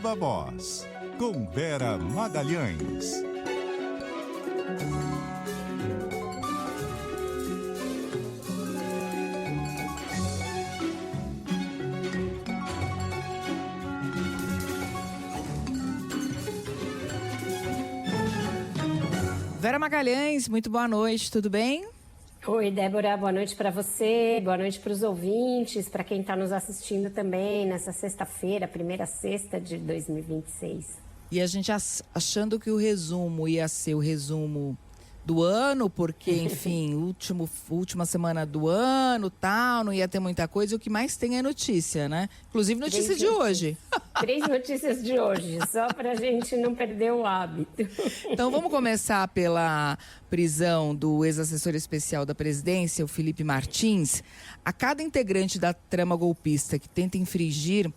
Viva Voz, com Vera Magalhães. Vera Magalhães, muito boa noite, tudo bem? Oi, Débora, boa noite para você, boa noite para os ouvintes, para quem está nos assistindo também nessa sexta-feira, primeira sexta de 2026. E a gente achando que o resumo ia ser o resumo do ano, porque, enfim, última semana do ano, tal, não ia ter muita coisa, e o que mais tem é notícia, né? Inclusive notícia de hoje. 3 notícias de hoje, só para a gente não perder o hábito. Então vamos começar pela prisão do ex-assessor especial da presidência, o Felipe Martins. A cada integrante da trama golpista que tenta infringir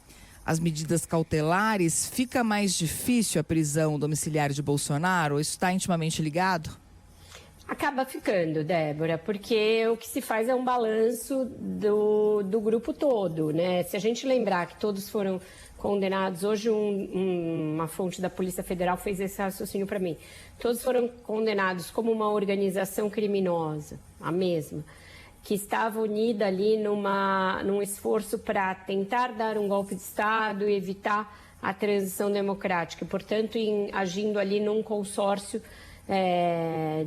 as medidas cautelares, fica mais difícil a prisão domiciliar de Bolsonaro? Isso está intimamente ligado? Acaba ficando, Débora, porque o que se faz é um balanço do grupo todo, né? Se a gente lembrar que todos foram condenados, hoje uma fonte da Polícia Federal fez esse raciocínio para mim, todos foram condenados como uma organização criminosa, a mesma, que estava unida ali num esforço para tentar dar um golpe de Estado e evitar a transição democrática, portanto, agindo ali num consórcio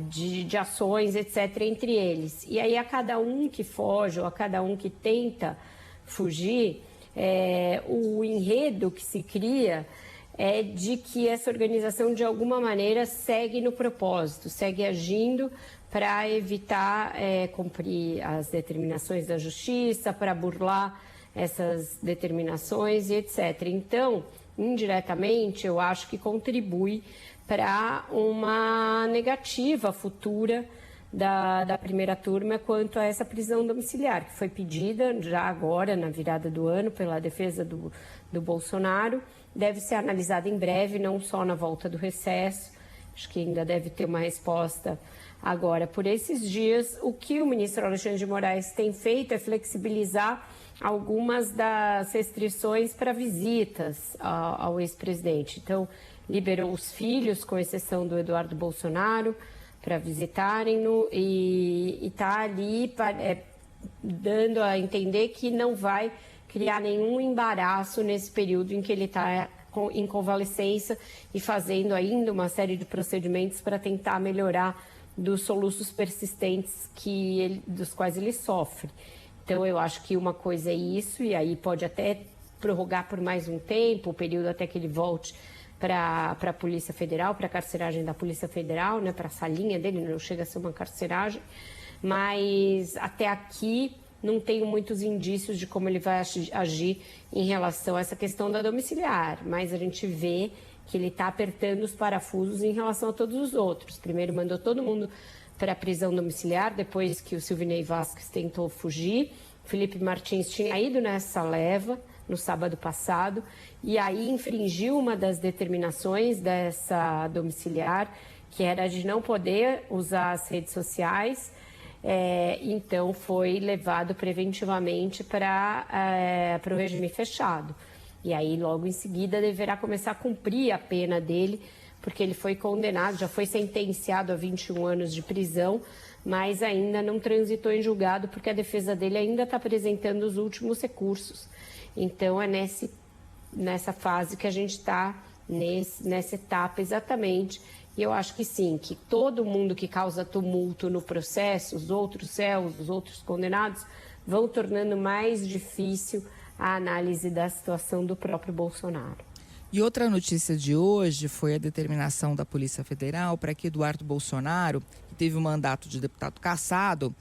de ações, etc., entre eles. E aí a cada um que foge ou a cada um que tenta fugir, o enredo que se cria é de que essa organização de alguma maneira segue no propósito, segue agindo para evitar cumprir as determinações da justiça, para burlar essas determinações e etc. Então, indiretamente, eu acho que contribui para uma negativa futura da primeira turma quanto a essa prisão domiciliar, que foi pedida já agora, na virada do ano, pela defesa do Bolsonaro. Deve ser analisada em breve, não só na volta do recesso. Acho que ainda deve ter uma resposta agora por esses dias. O que o ministro Alexandre de Moraes tem feito é flexibilizar algumas das restrições para visitas ao ex-presidente. Então, liberou os filhos, com exceção do Eduardo Bolsonaro, para visitarem-no e está ali dando a entender que não vai criar nenhum embaraço nesse período em que ele está em convalescença e fazendo ainda uma série de procedimentos para tentar melhorar dos soluços persistentes dos quais ele sofre. Então, eu acho que uma coisa é isso, e aí pode até prorrogar por mais um tempo, o período até que ele volte para a Polícia Federal, para a carceragem da Polícia Federal, né, para a salinha dele, não chega a ser uma carceragem, mas até aqui não tenho muitos indícios de como ele vai agir em relação a essa questão da domiciliar, mas a gente vê que ele está apertando os parafusos em relação a todos os outros. Primeiro mandou todo mundo para a prisão domiciliar, depois que o Silvinei Vasquez tentou fugir, Felipe Martins tinha ido nessa leva no sábado passado, e aí infringiu uma das determinações dessa domiciliar, que era de não poder usar as redes sociais, então foi levado preventivamente para o regime fechado. E aí logo em seguida deverá começar a cumprir a pena dele, porque ele foi condenado, já foi sentenciado a 21 anos de prisão, mas ainda não transitou em julgado, porque a defesa dele ainda está apresentando os últimos recursos. Então é nessa fase que a gente está, nessa etapa exatamente. E eu acho que sim, que todo mundo que causa tumulto no processo, os outros réus, os outros condenados, vão tornando mais difícil a análise da situação do próprio Bolsonaro. E outra notícia de hoje foi a determinação da Polícia Federal para que Eduardo Bolsonaro, que teve o mandato de deputado cassado,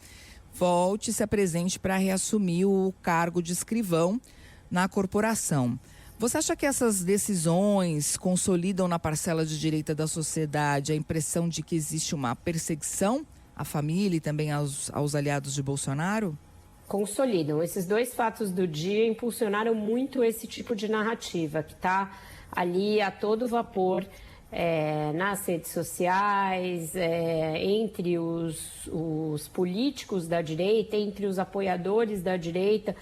volte e se apresente para reassumir o cargo de escrivão na corporação. Você acha que essas decisões consolidam na parcela de direita da sociedade a impressão de que existe uma perseguição à família e também aos aliados de Bolsonaro? Consolidam. Esses dois fatos do dia impulsionaram muito esse tipo de narrativa, que está ali a todo vapor nas redes sociais, entre os políticos da direita, entre os apoiadores da direita.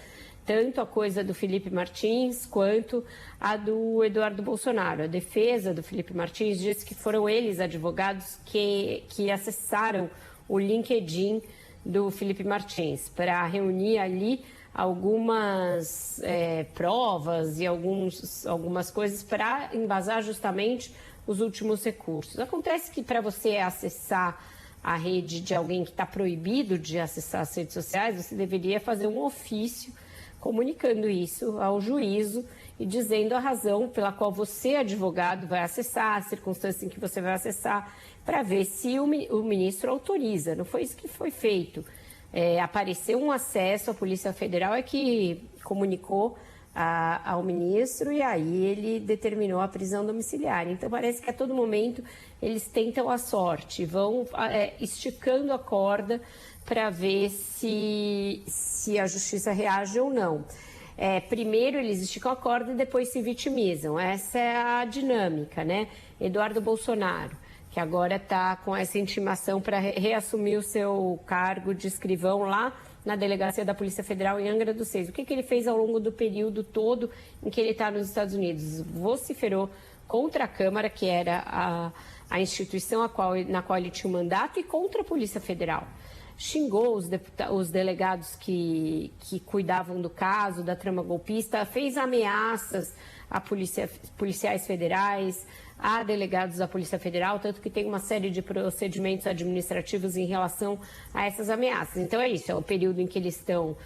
tanto a coisa do Felipe Martins quanto a do Eduardo Bolsonaro. A defesa do Felipe Martins disse que foram eles, advogados, que acessaram o LinkedIn do Felipe Martins para reunir ali algumas provas e algumas coisas para embasar justamente os últimos recursos. Acontece que para você acessar a rede de alguém que está proibido de acessar as redes sociais, você deveria fazer um ofício comunicando isso ao juízo e dizendo a razão pela qual você, advogado, vai acessar, a circunstância em que você vai acessar, para ver se o ministro autoriza. Não foi isso que foi feito. Apareceu um acesso, a Polícia Federal é que comunicou ao ministro e aí ele determinou a prisão domiciliar. Então parece que a todo momento eles tentam a sorte, vão esticando a corda para ver se a justiça reage ou não. Primeiro eles esticam a corda e depois se vitimizam. Essa é a dinâmica, né? Eduardo Bolsonaro, que agora está com essa intimação para reassumir o seu cargo de escrivão lá na delegacia da Polícia Federal em Angra dos Reis. O que ele fez ao longo do período todo em que ele está nos Estados Unidos? Vociferou contra a Câmara, que era a instituição na qual ele tinha um mandato, e contra a Polícia Federal. Xingou os delegados que cuidavam do caso, da trama golpista, fez ameaças a policiais federais, a delegados da Polícia Federal, tanto que tem uma série de procedimentos administrativos em relação a essas ameaças. Então é isso, é o período em que eles estão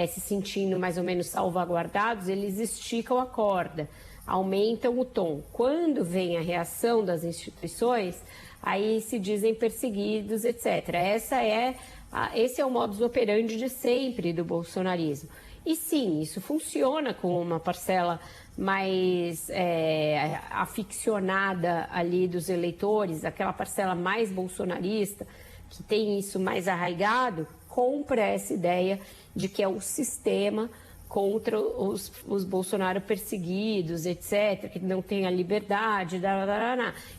se sentindo mais ou menos salvaguardados, eles esticam a corda, aumentam o tom. Quando vem a reação das instituições, aí se dizem perseguidos, etc. Esse é o modus operandi de sempre do bolsonarismo. E sim, isso funciona com uma parcela mais aficionada ali dos eleitores, aquela parcela mais bolsonarista, que tem isso mais arraigado, compra essa ideia de que é o sistema contra os Bolsonaro perseguidos, etc., que não tem a liberdade,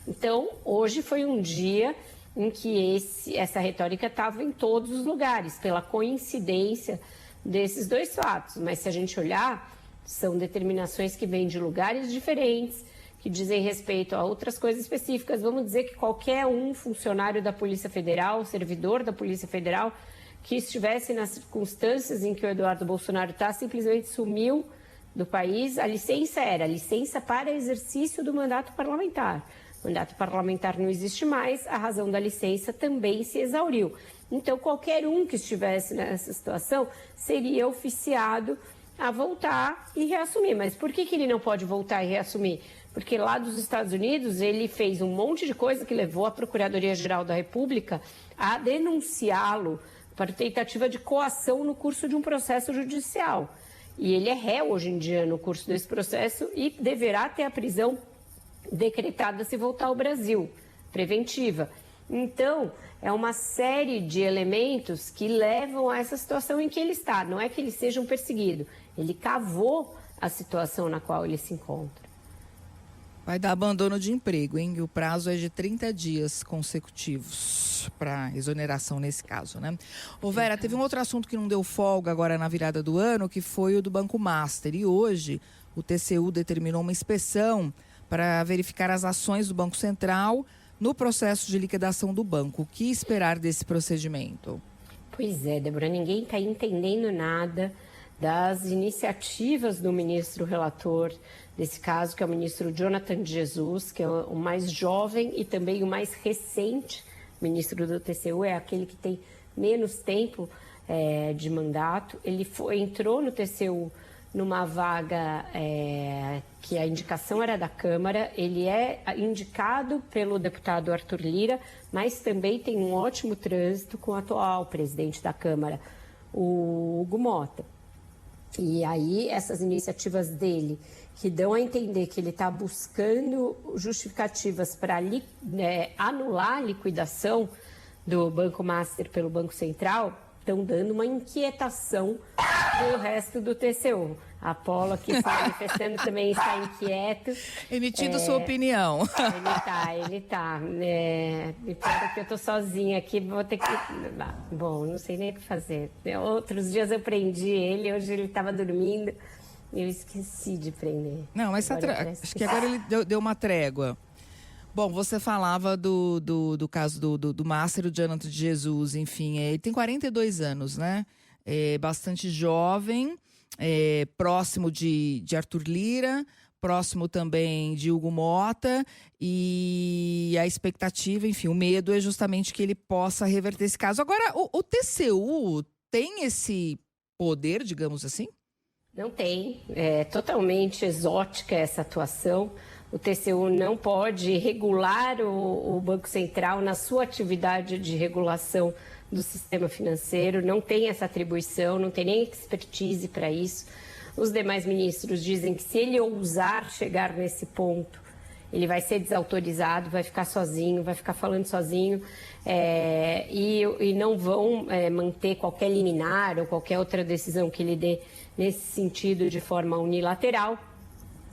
Então, hoje foi um dia em que essa retórica estava em todos os lugares, pela coincidência desses dois fatos. Mas se a gente olhar, são determinações que vêm de lugares diferentes, que dizem respeito a outras coisas específicas. Vamos dizer que qualquer funcionário da Polícia Federal, servidor da Polícia Federal, que estivesse nas circunstâncias em que o Eduardo Bolsonaro está, simplesmente sumiu do país. A licença era licença para exercício do mandato parlamentar. O mandato parlamentar não existe mais, a razão da licença também se exauriu. Então, qualquer que estivesse nessa situação seria oficiado a voltar e reassumir. Mas por que ele não pode voltar e reassumir? Porque lá dos Estados Unidos ele fez um monte de coisa que levou a Procuradoria-Geral da República a denunciá-lo para tentativa de coação no curso de um processo judicial. E ele é réu hoje em dia no curso desse processo e deverá ter a prisão decretada se voltar ao Brasil, preventiva. Então, é uma série de elementos que levam a essa situação em que ele está. Não é que ele seja um perseguido, ele cavou a situação na qual ele se encontra. Vai dar abandono de emprego, hein? E o prazo é de 30 dias consecutivos para exoneração nesse caso, né? Ô Vera, teve um outro assunto que não deu folga agora na virada do ano, que foi o do Banco Master. E hoje o TCU determinou uma inspeção para verificar as ações do Banco Central no processo de liquidação do banco. O que esperar desse procedimento? Pois é, Débora, ninguém está entendendo nada das iniciativas do ministro relator desse caso, que é o ministro Jonathan de Jesus, que é o mais jovem e também o mais recente ministro do TCU, é aquele que tem menos tempo de mandato. Ele entrou no TCU numa vaga que a indicação era da Câmara. Ele é indicado pelo deputado Arthur Lira, mas também tem um ótimo trânsito com o atual presidente da Câmara, o Hugo Mota. E aí essas iniciativas dele, que dão a entender que ele está buscando justificativas para anular a liquidação do Banco Master pelo Banco Central, estão dando uma inquietação do resto do TCU. A Polo aqui se manifestando também está inquieto. Emitindo sua opinião. Ele tá. Porque eu tô sozinha aqui, vou ter que... Bom, não sei nem o que fazer. Outros dias eu prendi ele, hoje ele estava dormindo e eu esqueci de prender. Não, mas acho que agora ele deu uma trégua. Bom, você falava do caso do Master, o Jonathan de Jesus, enfim, ele tem 42 anos, né? É bastante jovem, próximo de Arthur Lira, próximo também de Hugo Motta, e a expectativa, enfim, o medo é justamente que ele possa reverter esse caso. Agora, o TCU tem esse poder, digamos assim? Não tem, é totalmente exótica essa atuação. O TCU não pode regular o Banco Central na sua atividade de regulação do sistema financeiro, não tem essa atribuição, não tem nem expertise para isso. Os demais ministros dizem que se ele ousar chegar nesse ponto, ele vai ser desautorizado, vai ficar sozinho, vai ficar falando sozinho, e não vão manter qualquer liminar ou qualquer outra decisão que ele dê nesse sentido de forma unilateral.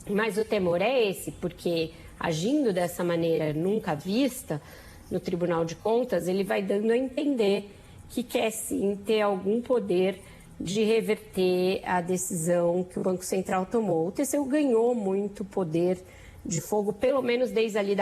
Mas o temor é esse, porque agindo dessa maneira nunca vista no Tribunal de Contas, ele vai dando a entender que quer sim ter algum poder de reverter a decisão que o Banco Central tomou. O TCU ganhou muito poder de fogo, pelo menos desde ali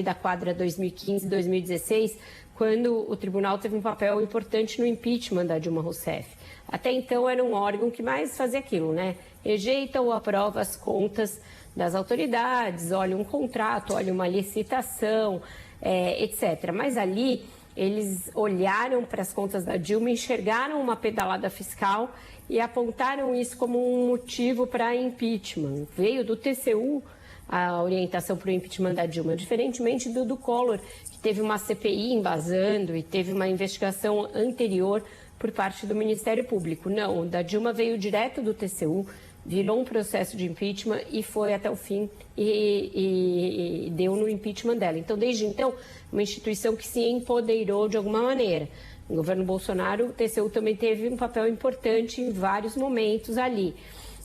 da quadra 2015, 2016, quando o tribunal teve um papel importante no impeachment da Dilma Rousseff. Até então era um órgão que mais fazia aquilo, né? Rejeita ou aprova as contas das autoridades, olha um contrato, olha uma licitação, etc. Mas ali eles olharam para as contas da Dilma, enxergaram uma pedalada fiscal e apontaram isso como um motivo para impeachment. Veio do TCU a orientação para o impeachment da Dilma, diferentemente do Collor, que teve uma CPI embasando e teve uma investigação anterior por parte do Ministério Público. Não, o da Dilma veio direto do TCU, virou um processo de impeachment e foi até o fim e deu no impeachment dela. Então, desde então, uma instituição que se empoderou de alguma maneira. No governo Bolsonaro, o TCU também teve um papel importante em vários momentos ali.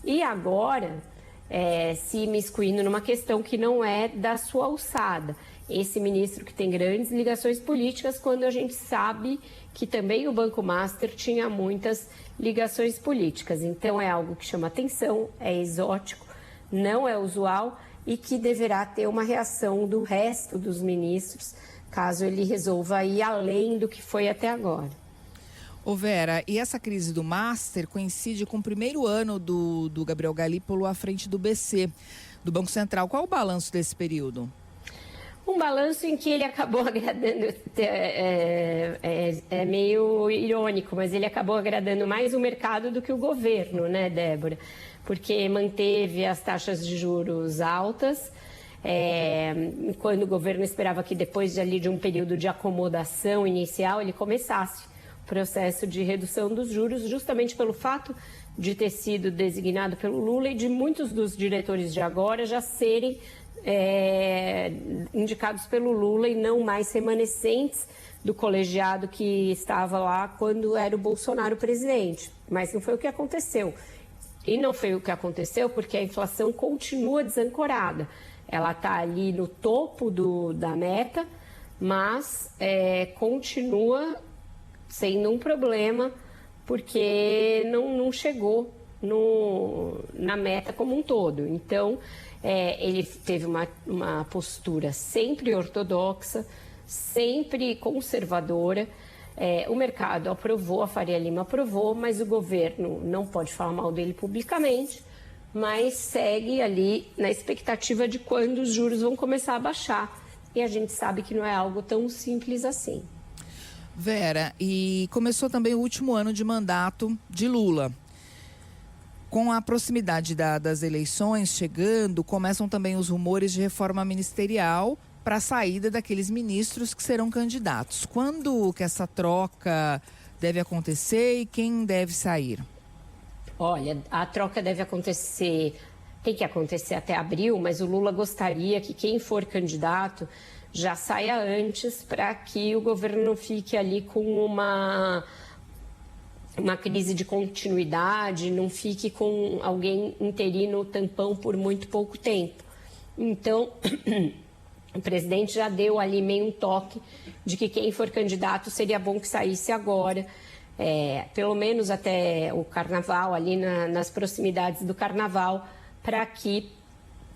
E agora, se imiscuindo numa questão que não é da sua alçada. Esse ministro que tem grandes ligações políticas, quando a gente sabe que também o Banco Master tinha muitas ligações políticas. Então é algo que chama atenção, é exótico, não é usual e que deverá ter uma reação do resto dos ministros, caso ele resolva ir além do que foi até agora. Ô Vera, e essa crise do Master coincide com o primeiro ano do Gabriel Galípolo à frente do BC, do Banco Central. Qual o balanço desse período? Um balanço em que ele acabou agradando, é meio irônico, mas ele acabou agradando mais o mercado do que o governo, né, Débora? Porque manteve as taxas de juros altas, quando o governo esperava que depois de um período de acomodação inicial, ele começasse o processo de redução dos juros, justamente pelo fato de ter sido designado pelo Lula e de muitos dos diretores de agora já serem indicados pelo Lula e não mais remanescentes do colegiado que estava lá quando era o Bolsonaro presidente. Mas não foi o que aconteceu. E não foi o que aconteceu porque a inflação continua desancorada. Ela está ali no topo da meta, mas continua sendo um problema porque não chegou na meta como um todo. Então, ele teve uma postura sempre ortodoxa, sempre conservadora. O mercado aprovou, a Faria Lima aprovou, mas o governo não pode falar mal dele publicamente, mas segue ali na expectativa de quando os juros vão começar a baixar. E a gente sabe que não é algo tão simples assim. Vera, e começou também o último ano de mandato de Lula. Com a proximidade das eleições chegando, começam também os rumores de reforma ministerial para a saída daqueles ministros que serão candidatos. Quando que essa troca deve acontecer e quem deve sair? Olha, a troca deve acontecer, tem que acontecer até abril, mas o Lula gostaria que quem for candidato já saia antes para que o governo não fique ali com uma crise de continuidade, não fique com alguém interino tampão por muito pouco tempo. Então, o presidente já deu ali meio um toque de que quem for candidato seria bom que saísse agora, pelo menos até o carnaval, ali nas proximidades do carnaval, para que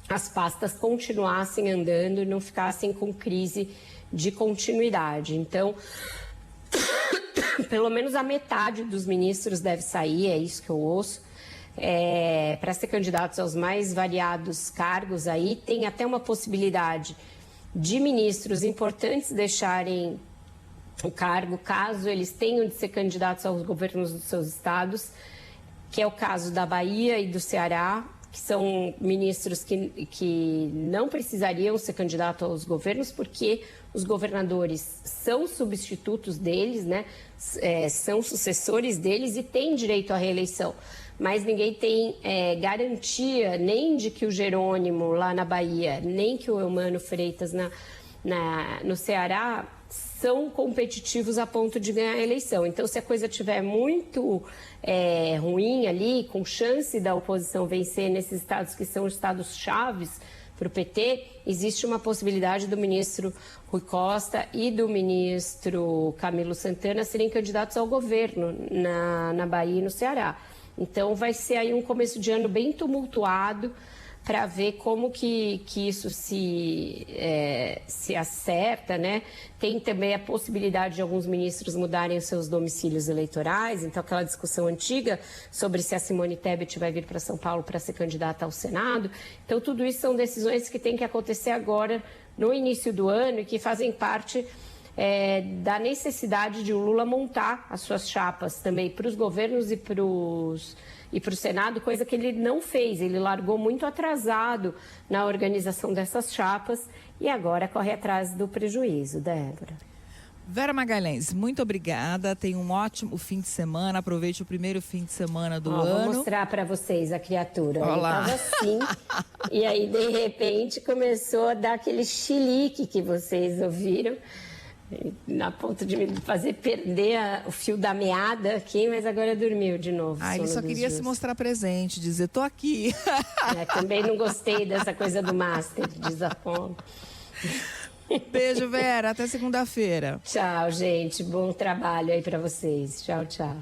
as pastas continuassem andando e não ficassem com crise de continuidade. Então, pelo menos a metade dos ministros deve sair, é isso que eu ouço, para ser candidatos aos mais variados cargos aí. Tem até uma possibilidade de ministros importantes deixarem o cargo, caso eles tenham de ser candidatos aos governos dos seus estados, que é o caso da Bahia e do Ceará, que são ministros que não precisariam ser candidatos aos governos, porque os governadores são substitutos deles, né? São sucessores deles e têm direito à reeleição. Mas ninguém tem garantia nem de que o Jerônimo, lá na Bahia, nem que o Eumano Freitas, no Ceará, são competitivos a ponto de ganhar a eleição. Então, se a coisa estiver muito ruim ali, com chance da oposição vencer nesses estados que são estados chaves para o PT, existe uma possibilidade do ministro Rui Costa e do ministro Camilo Santana serem candidatos ao governo na Bahia e no Ceará. Então, vai ser aí um começo de ano bem tumultuado para ver como que isso se acerta, né? Tem também a possibilidade de alguns ministros mudarem os seus domicílios eleitorais, então aquela discussão antiga sobre se a Simone Tebet vai vir para São Paulo para ser candidata ao Senado. Então, tudo isso são decisões que têm que acontecer agora, no início do ano, e que fazem parte da necessidade de o Lula montar as suas chapas também para os governos e para o Senado, coisa que ele não fez. Ele largou muito atrasado na organização dessas chapas e agora corre atrás do prejuízo, Débora. Vera Magalhães, muito obrigada. Tenha um ótimo fim de semana. Aproveite o primeiro fim de semana do ano. Vou mostrar para vocês a criatura. Olá. Ele estava assim e aí, de repente, começou a dar aquele chilique que vocês ouviram, na ponto de me fazer perder o fio da meada aqui, mas agora dormiu de novo. Ele só queria se mostrar presente, dizer, tô aqui. Também não gostei dessa coisa do Master, diz a Apolo. Beijo, Vera, até segunda-feira. Tchau, gente, bom trabalho aí para vocês. Tchau, tchau.